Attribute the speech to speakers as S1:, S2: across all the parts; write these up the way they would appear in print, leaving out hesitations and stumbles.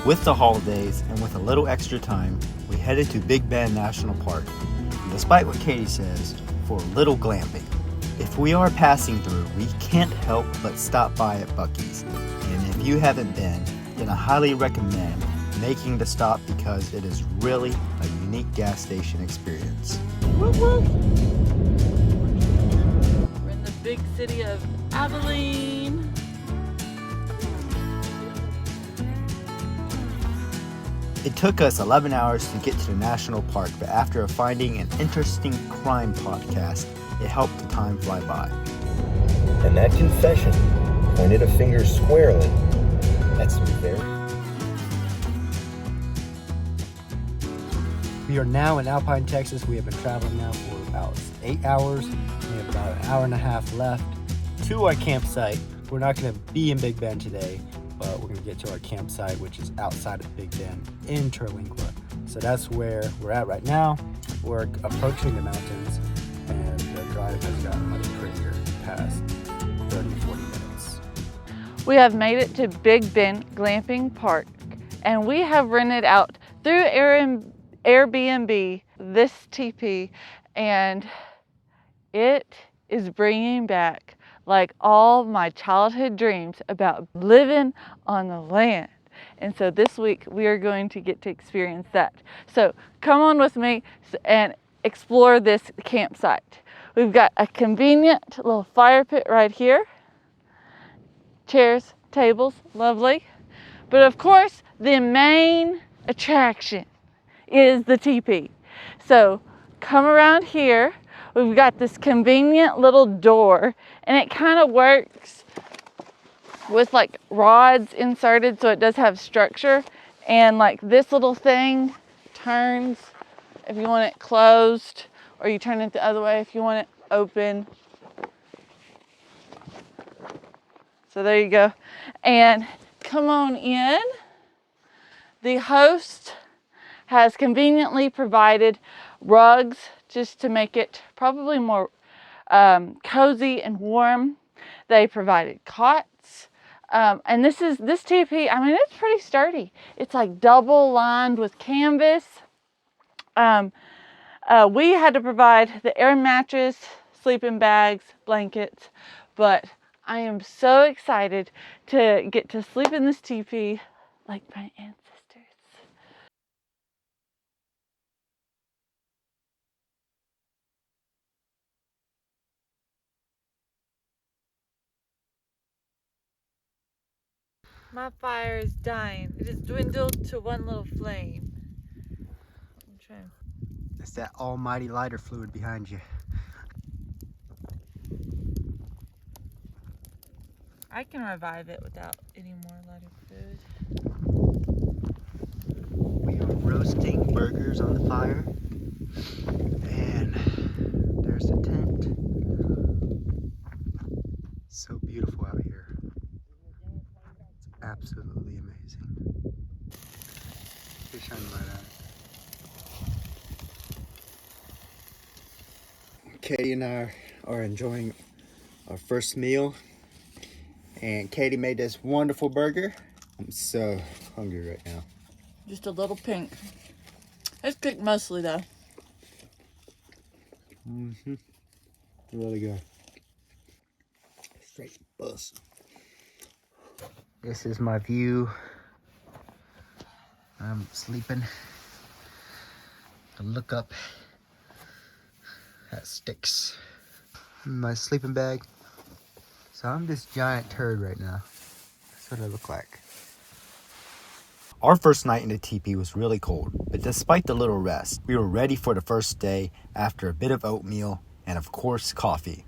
S1: With the holidays and with a little extra time, we headed to Big Bend National Park. And despite what Katy says, for a little glamping. If we are passing through, we can't help but stop by at Buc-ee's. And if you haven't been, then I highly recommend making the stop because it is really a unique gas station experience.
S2: Whoop, whoop. We're in the big city of Abilene.
S1: It took us 11 hours to get to the national park, but after finding an interesting crime podcast, it helped the time fly by.
S3: And that confession pointed a finger squarely at some very...
S1: We are now in Alpine, Texas. We have been traveling now for about 8 hours. We have about an hour and a half left to our campsite. We're not going to be in Big Bend today, but we're going to get to our campsite, which is outside of Big Bend in Terlingua. So that's where we're at right now. We're approaching the mountains, and the drive has gotten much prettier past 30-40 minutes.
S2: We have made it to Big Bend Glamping Park, and we have rented out through Airbnb this Tipi, and it is bringing back like all my childhood dreams about living on the land. And so this week we are going to get to experience that. So come on with me and explore this campsite. We've got a convenient little fire pit right here. Chairs, tables, lovely. But of course, the main attraction is the teepee. So come around here. We've got this convenient little door, and it kind of works with like rods inserted, so it does have structure. And like this little thing turns if you want it closed, or you turn it the other way if you want it open. So there you go. And come on in. The host has conveniently provided rugs just to make it probably more cozy and warm. They provided cots. And this teepee, I mean, it's pretty sturdy. It's like double lined with canvas. We had to provide the air mattress, sleeping bags, blankets, but I am so excited to get to sleep in this teepee like my ancestors. My fire is dying. It has dwindled to one little flame. I'm trying.
S1: It's that almighty lighter fluid behind you.
S2: I can revive it without any more lighter fluid.
S1: We are roasting burgers on the fire, and there's the tent. So beautiful out here. It's absolutely amazing. Just shining light out. Katy and I are enjoying our first meal, and Katy made this wonderful burger. I'm so hungry right now.
S2: Just a little pink. It's cooked mostly though.
S1: Really good. Straight buzz. This is my view. I'm sleeping. I look up at sticks in my sleeping bag. So I'm this giant turd right now. That's what I look like. Our first night in the teepee was really cold, but despite the little rest, we were ready for the first day after a bit of oatmeal and of course coffee.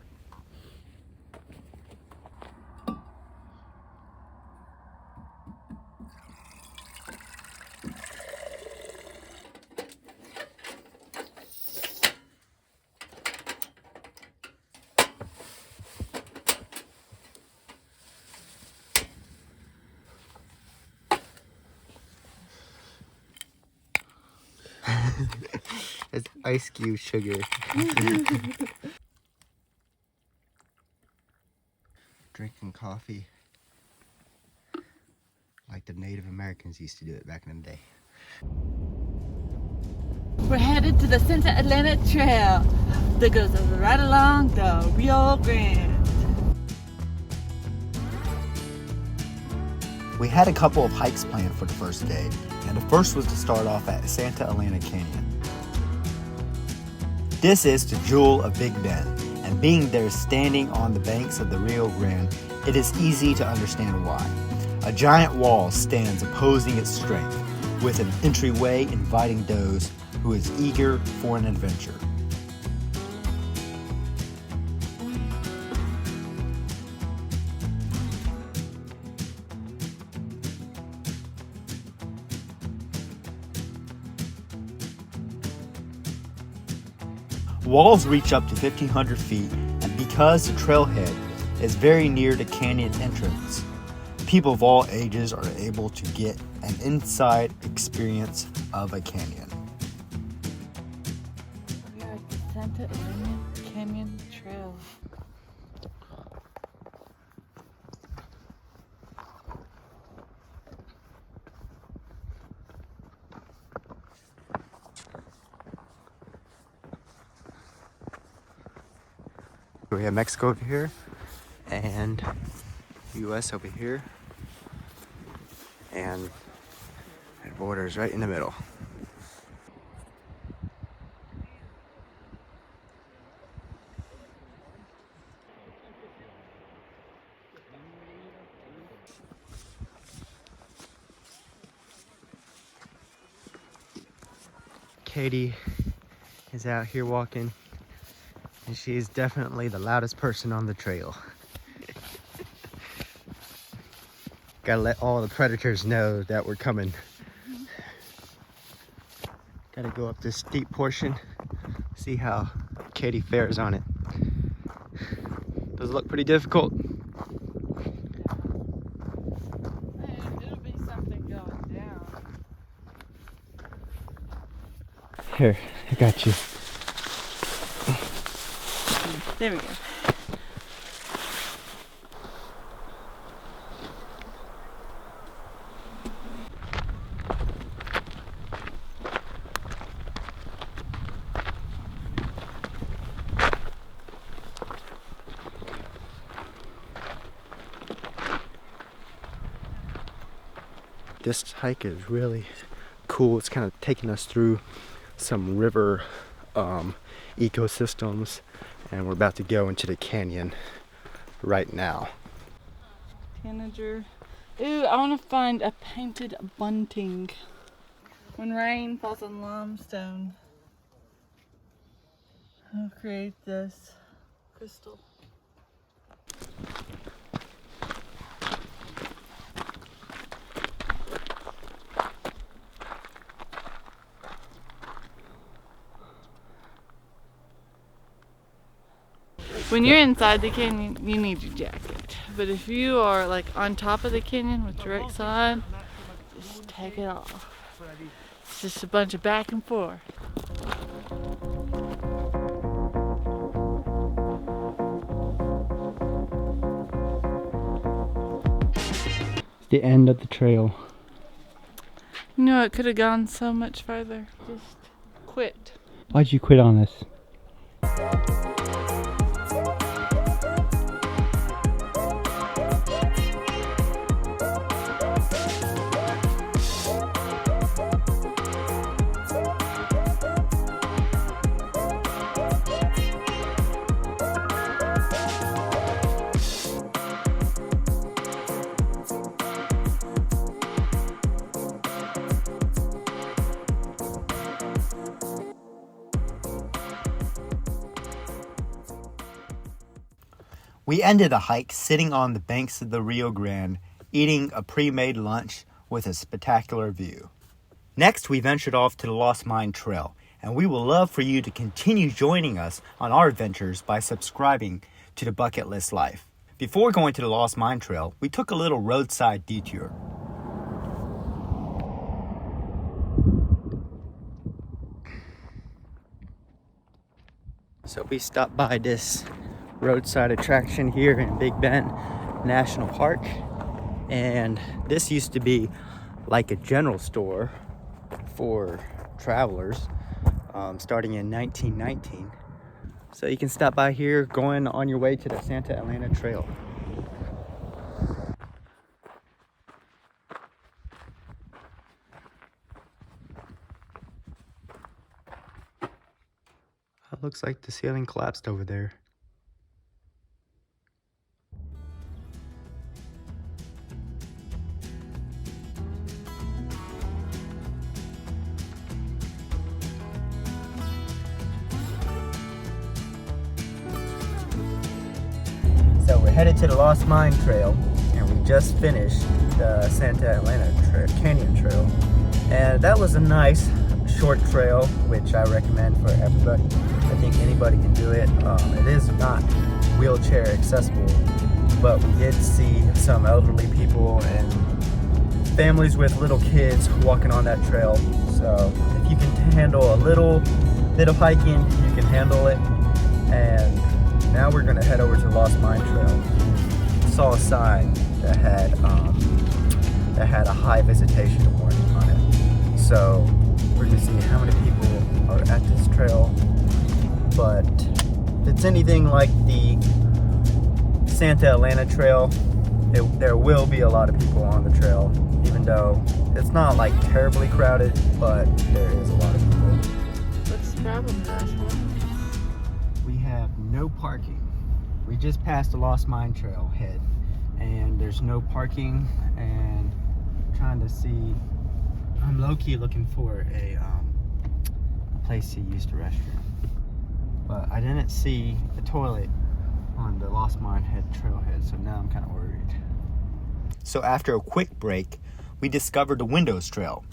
S1: It's ice cube sugar. Drinking coffee like the Native Americans used to do it back in the day.
S2: We're headed to the Santa Elena Trail that goes right along the Rio Grande.
S1: We had a couple of hikes planned for the first day, and the first was to start off at Santa Elena Canyon. This is the jewel of Big Bend, and being there standing on the banks of the Rio Grande, it is easy to understand why. A giant wall stands opposing its strength, with an entryway inviting those who is eager for an adventure. Walls reach up to 1,500 feet, and because the trailhead is very near the canyon entrance, people of all ages are able to get an inside experience of a canyon.
S2: We are at the Santa Elena Canyon Trail.
S1: We have Mexico over here and US over here, and the border is right in the middle. Katy is out here walking, and she is definitely the loudest person on the trail. Gotta let all the predators know that we're coming. Gotta go up this steep portion, see how Katy fares on it. Does it look pretty difficult?
S2: It'll be something going down.
S1: Here, I got you.
S2: There we go.
S1: This hike is really cool. It's kind of taking us through some river ecosystems, and we're about to go into the canyon right now.
S2: Tanager. Ooh, I want to find a painted bunting. When rain falls on limestone, it'll create this crystal. When you're inside the canyon, you need your jacket. But if you are like on top of the canyon with direct sun, just take it off. It's just a bunch of back and forth.
S1: It's the end of the trail.
S2: You know, it could have gone so much farther. Just quit.
S1: Why'd you quit on us? We ended the hike sitting on the banks of the Rio Grande, eating a pre-made lunch with a spectacular view. Next, we ventured off to the Lost Mine Trail, and we would love for you to continue joining us on our adventures by subscribing to the Bucket List Life. Before going to the Lost Mine Trail, we took a little roadside detour. So we stopped by this roadside attraction here in Big Bend National Park, And this used to be like a general store for travelers, starting in 1919. So you can stop by here going on your way to the Santa Elena Trail. It looks like the ceiling collapsed over there. So we're headed to the Lost Mine Trail, and we just finished the Santa Elena Canyon Trail. And that was a nice short trail, which I recommend for everybody. I think anybody can do it. It is not wheelchair accessible, but we did see some elderly people and families with little kids walking on that trail. So if you can handle a little bit of hiking, you can handle it. And now we're gonna head over to the Lost Mine Trail. Saw a sign that had a high visitation warning on it. So we're gonna see how many people are at this trail. But if it's anything like the Santa Elena Trail, there will be a lot of people on the trail, even though it's not like terribly crowded, but there is a lot of people.
S2: What's the problem, Joshua?
S1: We have no parking. We just passed the Lost Mine Trail head, and there's no parking, and I'm trying to see, I'm low-key looking for a place to use the restroom. But I didn't see a toilet on the Lost Mine trailhead, so now I'm kind of worried. So after a quick break, we discovered the Windows Trail.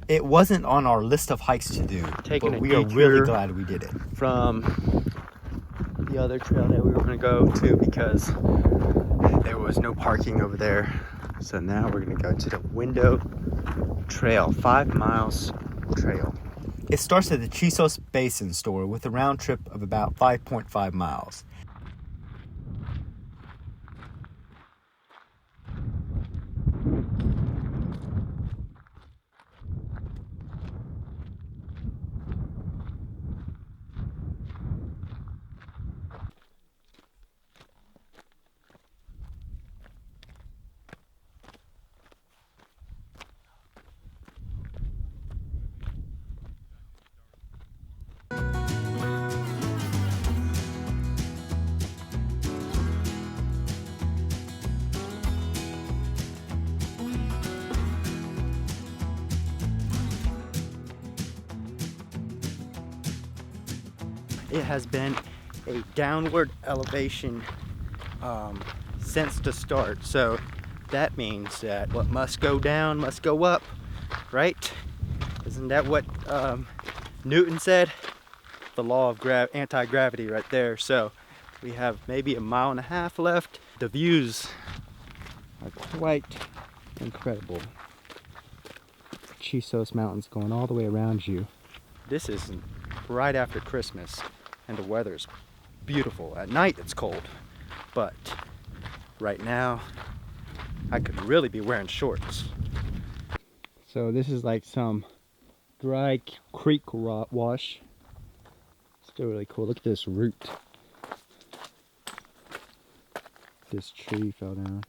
S1: It wasn't on our list of hikes to do, but we are really glad we did it. From the other trail that we were going to go to, because there was no parking over there. So now we're going to go to the Window Trail, 5 miles trail. It starts at the Chisos Basin store with a round trip of about 5.5 miles. It has been a downward elevation since the start, so that means that what must go down must go up, right? Isn't that what Newton said? The law of anti-gravity right there. So we have maybe 1.5 miles left. The views are quite incredible. Chisos Mountains going all the way around you. This is right after Christmas, and the weather's beautiful. At night it's cold, but right now I could really be wearing shorts. So this is like some dry creek wash. Still really cool. Look at this root. This tree fell down.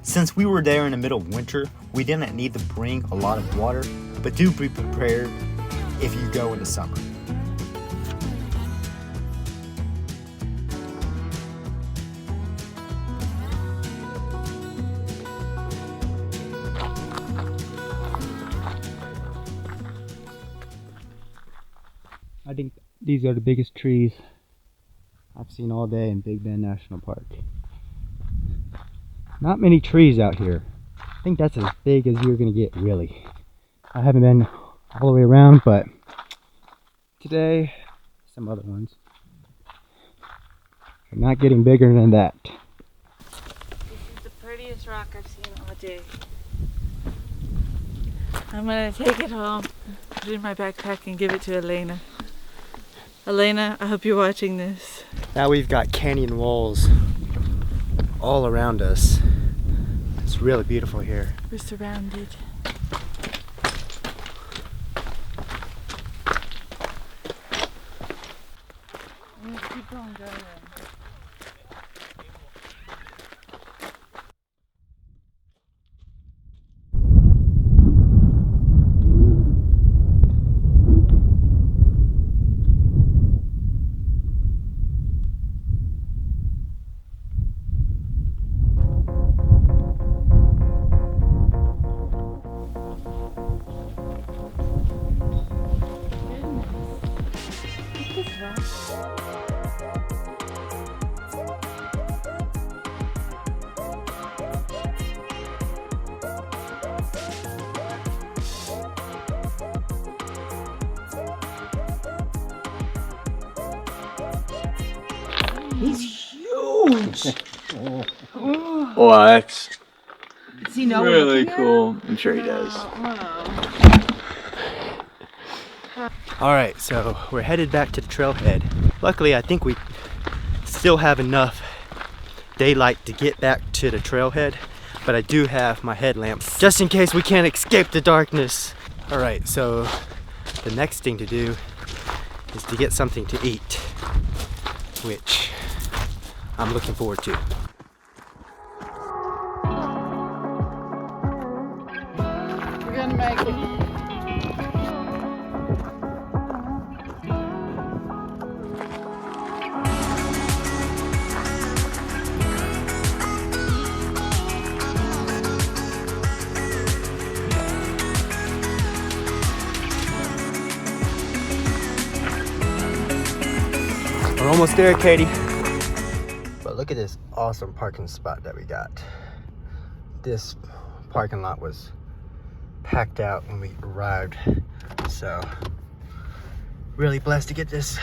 S1: Since we were there in the middle of winter, we didn't need to bring a lot of water, but do be prepared if you go in the summer. I think these are the biggest trees I've seen all day in Big Bend National Park. Not many trees out here. I think that's as big as you're gonna get, really. I haven't been all the way around, but today, some other ones. They're not getting bigger than that.
S2: This is the prettiest rock I've all day. I'm gonna take it home, put it in my backpack, and give it to Elena. Elena, I hope you're watching this.
S1: Now we've got canyon walls all around us. It's really beautiful here.
S2: We're surrounded. I'm gonna keep on going.
S3: He's huge.
S4: Well, that's
S5: Does he know
S4: really cool. I'm sure he does.
S1: All right, so we're headed back to the trailhead. Luckily, I think we still have enough daylight to get back to the trailhead, but I do have my headlamps just in case we can't escape the darkness. All right, so the next thing to do is to get something to eat, which I'm looking forward to.
S2: We're gonna make it.
S1: We're almost there, Katie. But look at this awesome parking spot that we got. This parking lot was packed out when we arrived, so really blessed to get this.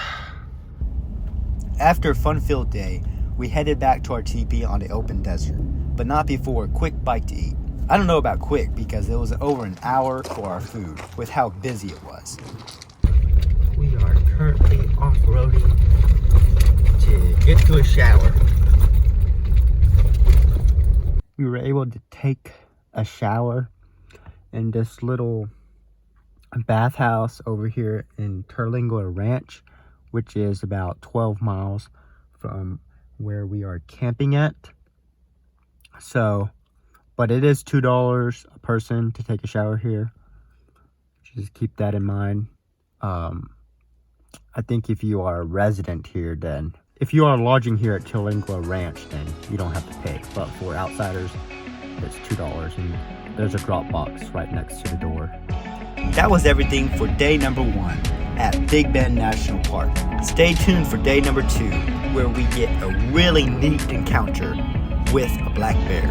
S1: After a fun-filled day, we headed back to our teepee on the open desert, but not before a quick bite to eat. I don't know about quick because it was over an hour for our food with how busy it was. We are currently off-roading to get to a shower. We were able to take a shower in this little bathhouse over here in Terlingua Ranch, which is about 12 miles from where we are camping at. So, but it is $2 a person to take a shower here. Just keep that in mind. I think if you are a resident here, then if you are lodging here at Terlingua Ranch, then you don't have to pay. But for outsiders, it's $2, and there's a drop box right next to the door. That was everything for day number 1 at Big Bend National Park. Stay tuned for day number 2, where we get a really neat encounter with a black bear.